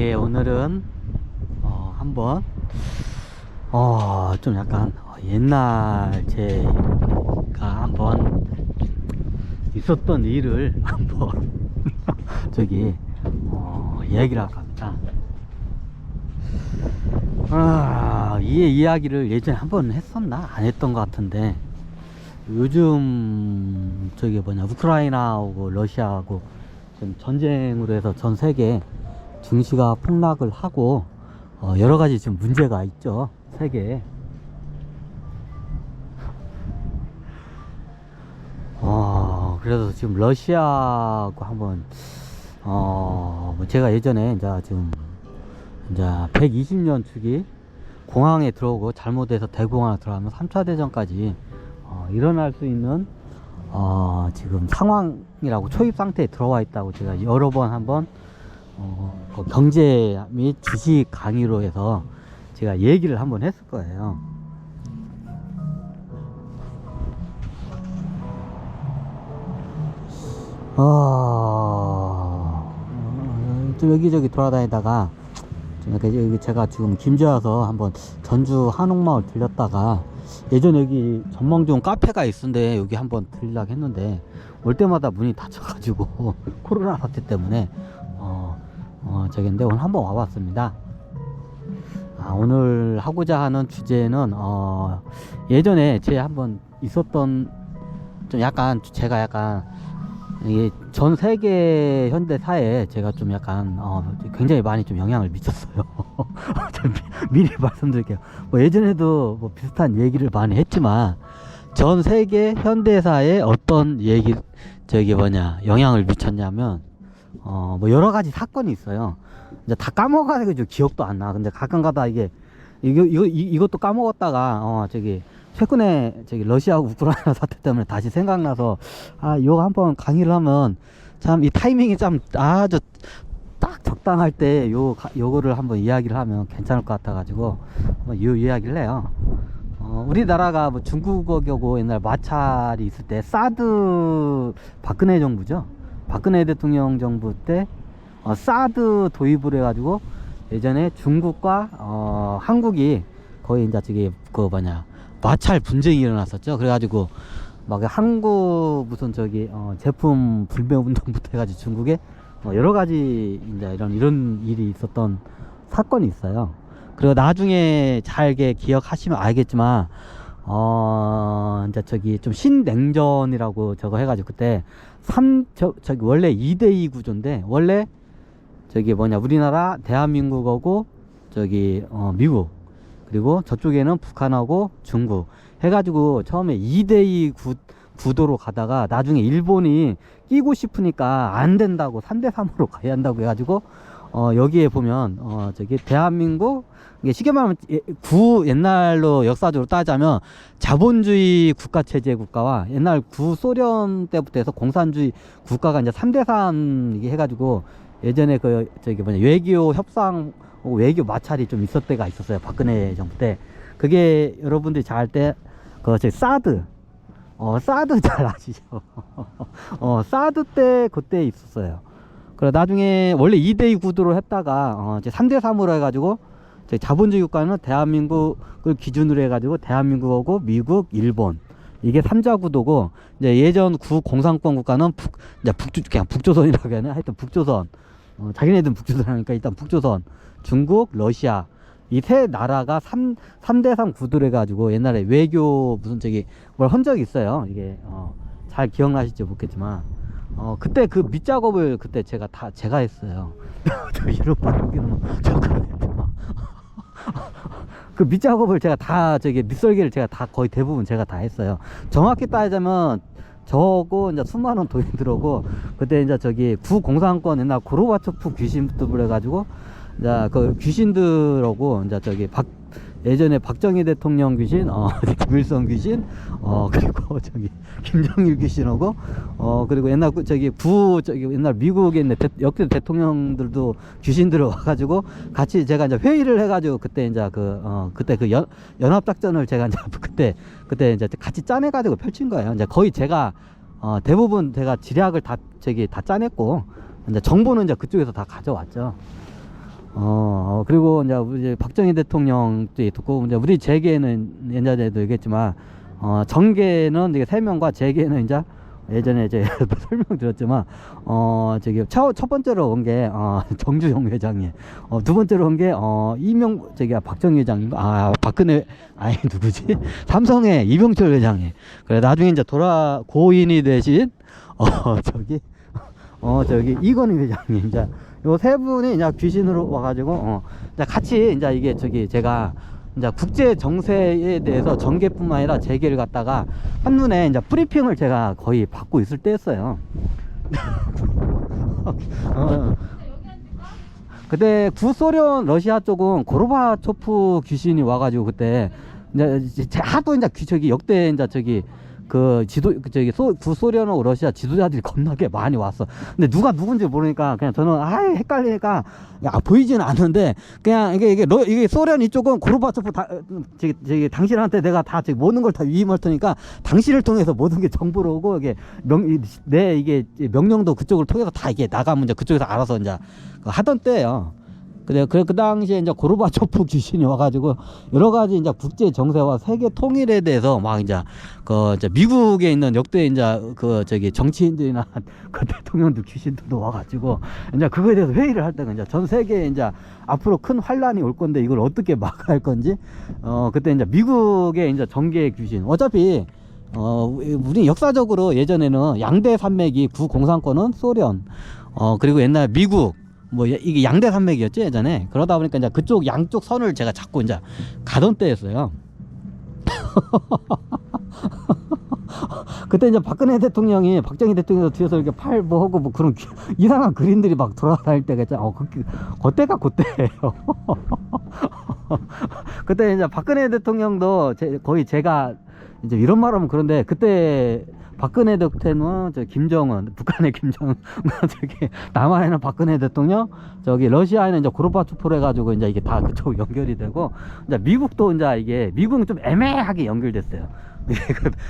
예, 오늘은 한번 좀 약간 옛날 제가 한번 있었던 일을 한번 저기 얘기를 할까 합니다. 이 이야기를 예전에 한번 했었나? 안 했던 것 같은데, 요즘 저기 우크라이나하고 러시아하고 좀 전쟁으로 해서 전 세계 증시가 폭락을 하고 여러 가지 지금 문제가 있죠, 세계에. 그래서 지금 러시아하고 한번 제가 예전에 이제 120년 주기 공항에 들어오고 잘못해서 대공항에 들어가면 3차 대전까지 일어날 수 있는 지금 상황이라고 초입 상태에 들어와 있다고 제가 여러 번 한번 그 경제 및 주식 강의로 해서 제가 얘기를 한번 했을 거예요. 좀 여기저기 돌아다니다가 여기 제가 지금 김제 와서 한번 전주 한옥마을 들렸다가, 예전에 여기 전망 좋은 카페가 있는데 여기 한번 들리려고 했는데 올 때마다 문이 닫혀가지고 코로나 사태 때문에 저긴데 오늘 한번 와봤습니다. 오늘 하고자 하는 주제는 예전에 제 한번 있었던 제가 약간 이게 전 세계 현대 사회에 제가 좀 약간 굉장히 많이 좀 영향을 미쳤어요. 미리 말씀드릴게요. 예전에도 비슷한 얘기를 많이 했지만, 전 세계 현대사에 어떤 영향을 미쳤냐면, 여러 가지 사건이 있어요. 이제 다 까먹어가지고 기억도 안 나. 근데 가끔가다 이것도 까먹었다가 최근에 러시아 우크라이나 사태 때문에 다시 생각나서 이거 한번 강의를 하면 참 이 타이밍이 참 아주 딱 적당할 때 요거를 한번 이야기를 하면 괜찮을 것 같아가지고 한번 이야기를 해요. 우리나라가 중국어교고 옛날 마찰이 있을 때 사드 박근혜 정부죠. 박근혜 대통령 정부 때 사드 도입을 해가지고 예전에 중국과 한국이 거의 이제 마찰 분쟁이 일어났었죠. 그래가지고 한국 무슨 제품 불매 운동부터 해가지고 중국에 여러 가지 이제 이런 일이 있었던 사건이 있어요. 그리고 나중에 잘게 기억하시면 알겠지만 이제 좀 신냉전이라고 해가지고 그때 원래 2대2 구조인데, 원래 우리나라 대한민국하고 미국, 그리고 저쪽에는 북한하고 중국 해가지고 처음에 2대2 구도로 가다가 나중에 일본이 끼고 싶으니까 안 된다고 3대3으로 가야 한다고 해가지고 여기에 보면 대한민국, 이게 쉽게 말하면 옛날로 역사적으로 따지자면 자본주의 국가체제 국가와 옛날 구소련 때부터 해서 공산주의 국가가 이제 3대3 이게 해가지고, 예전에 외교 협상, 외교 마찰이 좀 있을 때가 있었어요, 박근혜 정부 때. 그게 여러분들이 잘 알 때 사드 잘 아시죠? 사드 때 그때 있었어요. 그래 나중에 원래 2대2 구도로 했다가 이제 3대3으로 해가지고 자본주의 국가는 대한민국을 기준으로 해가지고 대한민국하고 미국, 일본, 이게 3자 구도고, 이제 예전 구공산권 국가는 그냥 북조선이라고 해야 하나? 하여튼 북조선, 자기네들은 북조선 하니까 일단 북조선, 중국, 러시아, 이 세 나라가 3대3 구도로 해가지고 옛날에 외교 뭘 한 적이 있어요. 이게 잘 기억나실지 모르겠지만 그때 그 밑작업을 그때 제가 했어요. 이런 말하기는 그 밑작업을 제가 다 밑설계를 제가 다 거의 대부분 제가 다 했어요. 정확히 따지자면 저거 이제 수많은 도인들하고, 그때 이제 구공산권 옛날 고르바초프 귀신부터 그래가지고 이제 그 귀신들하고 이제 예전에 박정희 대통령 귀신, 김일성 귀신, 그리고 김정일 귀신하고, 그리고 옛날 옛날 미국에 있는 역대 대통령들도 귀신들어 와가지고 같이 제가 이제 회의를 해가지고 그때 이제 그때 연합작전을 제가 이제 그때 이제 같이 짜내가지고 펼친 거예요. 이제 거의 제가 대부분 제가 지략을 다 짜냈고, 이제 정보는 이제 그쪽에서 다 가져왔죠. 그리고 이제 박정희 대통령도 있고, 이제 우리 재계는 옛날에도 얘기했지만, 정계는 이게 3명과 재계는 이제 예전에 이제 설명드렸지만, 첫 번째로 온 게, 정주영 회장이, 두 번째로 온 게, 박정희 회장인가? 박근혜, 아니, 누구지? 삼성의 이병철 회장이. 그래, 나중에 이제 고인이 되신, 이건희 회장님. 이제, 요 세 분이 이제 귀신으로 와가지고, 이제 같이, 이제 이게 제가, 이제 국제 정세에 대해서 정계뿐만 아니라 재계를 갖다가 한눈에 이제 브리핑을 제가 거의 받고 있을 때였어요. 그때 구소련 러시아 쪽은 고르바초프 귀신이 와가지고 그때 이제 하도 이제 역대 이제 구소련하고 러시아 지도자들이 겁나게 많이 왔어. 근데 누가 누군지 모르니까 그냥 저는 헷갈리니까 보이지는 않는데 그냥 이게 소련 이쪽은 고르바초프 당신한테 내가 다 모든 걸 다 위임할 테니까 당신을 통해서 모든 게 정보로 오고 이게 명령도 그쪽을 통해서 다 이게 나가면 이제 그쪽에서 알아서 이제 하던 때예요. 그 당시에 이제 고르바초프 귀신이 와가지고 여러 가지 이제 국제 정세와 세계 통일에 대해서 막 이제 미국에 있는 역대 이제 정치인들이나 그 대통령들 귀신들도 와가지고 이제 그거에 대해서 회의를 할 때가 이제 전 세계에 이제 앞으로 큰 환란이 올 건데 이걸 어떻게 막아야 할 건지 그때 이제 미국의 이제 정계 귀신 어차피 우리 역사적으로 예전에는 양대 산맥이 구공산권은 소련 그리고 옛날 미국 이게 양대 산맥이었죠 예전에. 그러다 보니까 이제 그쪽 양쪽 선을 제가 잡고 이제 가던 때였어요. 그때 이제 박정희 대통령이 뒤에서 이렇게 팔 하고 그런 이상한 그림들이 막 돌아다닐 때가 있잖아. 그때가 그때예요. 그때 이제 박근혜 대통령도 거의 제가 이제 이런 말하면 그런데 그때 박근혜 대통령은 김정은, 북한의 김정은, 남한에는 박근혜 대통령, 러시아에는 이제 고르바초프로 해가지고 이제 이게 다 그쪽 연결이 되고, 이제 미국도 이제 미국은 좀 애매하게 연결됐어요.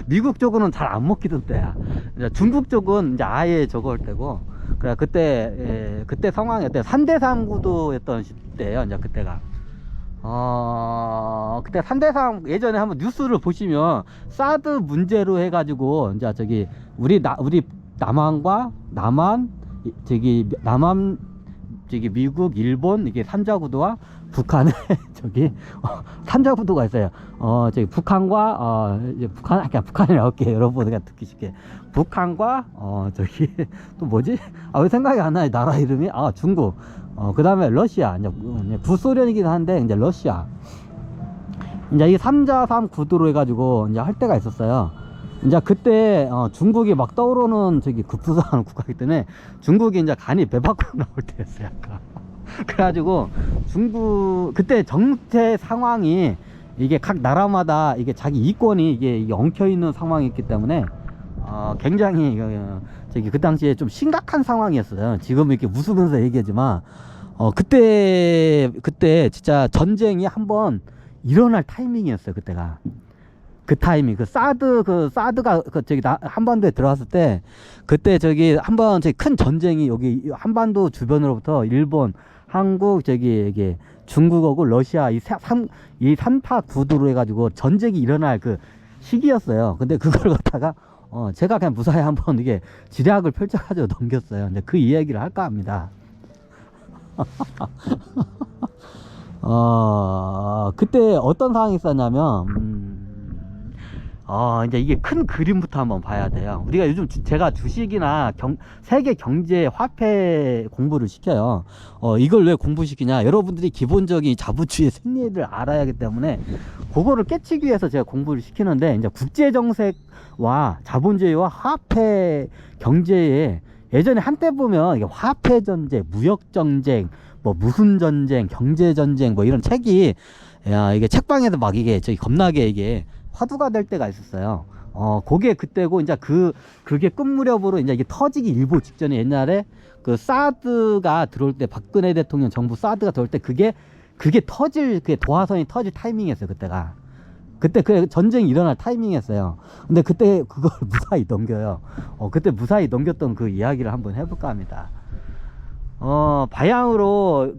미국 쪽은 잘 안 먹히던 때야. 이제 중국 쪽은 이제 아예 저거 할 때고, 그래 그때 상황이 3대3 구도였던 시대예요. 이제 그때가. 그때 3대3 예전에 한번 뉴스를 보시면 사드 문제로 해가지고 이제 우리 남한과 미국, 일본 이게 삼자구도와 북한의 삼자구도가 있어요. 북한과 북한이라고 할게요. 여러분들가 듣기 쉽게. 북한과 또 뭐지? 왜 생각이 안 나요? 나라 이름이 중국. 그 다음에 러시아, 이제 구소련이긴 한데, 이제 러시아. 이제 이 3자3 구도로 해가지고, 이제 할 때가 있었어요. 이제 그때, 중국이 막 떠오르는 급부상하는 국가이기 때문에, 중국이 이제 간이 배 밖으로 나올 때였어요, 약간. 그래가지고, 그때 정체 상황이, 이게 각 나라마다 이게 자기 이권이 이게 엉켜있는 상황이었기 때문에, 굉장히, 그 당시에 좀 심각한 상황이었어요. 지금 이렇게 웃으면서 얘기하지만, 그때 진짜 전쟁이 한번 일어날 타이밍이었어요, 그때가. 그 타이밍, 사드가 한반도에 들어왔을 때, 그때 한번 큰 전쟁이 여기 한반도 주변으로부터 일본, 한국, 이게 중국하고 러시아 이 3파 구도로 해가지고 전쟁이 일어날 그 시기였어요. 근데 그걸 갖다가, 제가 그냥 무사히 한번 이게 지략을 펼쳐가지고 넘겼어요. 이제 그 이야기를 할까 합니다. 그때 어떤 상황이 있었냐면, 이제 이게 큰 그림부터 한번 봐야 돼요. 우리가 요즘 제가 주식이나 세계 경제 화폐 공부를 시켜요. 이걸 왜 공부시키냐? 여러분들이 기본적인 자본주의 생리를 알아야 하기 때문에 그거를 깨치기 위해서 제가 공부를 시키는데, 이제 국제 정세와 자본주의와 화폐 경제에 예전에 한때 보면 이게 화폐 전쟁, 무역 전쟁, 무슨 전쟁, 경제 전쟁 이런 책이 이게 책방에서 막 이게 겁나게 이게 화두가 될 때가 있었어요. 그게 그때고 이제 그게 끝 무렵으로 이제 이게 터지기 일보 직전에 옛날에 그 사드가 들어올 때 박근혜 대통령 정부 사드가 들어올 때 그게 도화선이 터질 타이밍이었어요. 그때 그 전쟁이 일어날 타이밍이었어요. 근데 그때 그걸 무사히 넘겨요. 그때 무사히 넘겼던 그 이야기를 한번 해볼까 합니다. 바양으로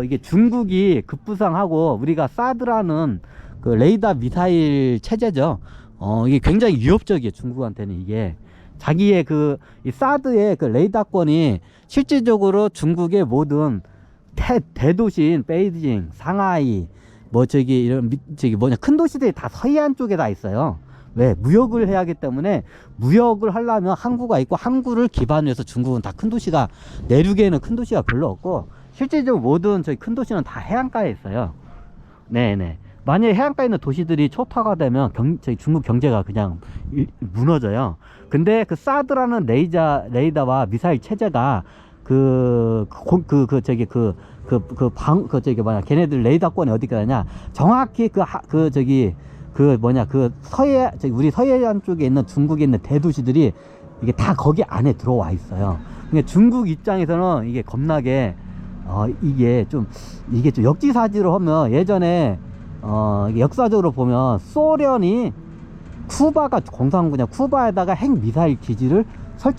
이게 중국이 급부상하고 우리가 사드라는 그 레이더 미사일 체제죠. 이게 굉장히 위협적이에요. 중국한테는 이게 자기의 이 사드의 그 레이더권이 실질적으로 중국의 모든 대도시인 베이징, 상하이, 뭐 이런 큰 도시들이 다 서해안 쪽에 다 있어요. 왜? 무역을 해야 하기 때문에 무역을 하려면 항구가 있고 항구를 기반으로 해서 중국은 다 큰 도시가 내륙에는 큰 도시가 별로 없고 실질적으로 모든 저희 큰 도시는 다 해안가에 있어요. 네네. 만약에 해안가에 있는 도시들이 초토화가 되면 저희 중국 경제가 그냥 무너져요. 근데 그 사드라는 레이더와 미사일 체제가 걔네들 레이더권이 어디 가냐 정확히 우리 서해안 쪽에 있는 중국에 있는 대도시들이 이게 다 거기 안에 들어와 있어요. 그러니까 중국 입장에서는 이게 겁나게 이게 좀 역지사지로 하면 예전에 이게 역사적으로 보면 소련이 쿠바가 공산국이냐 쿠바에다가 핵 미사일 기지를 설치할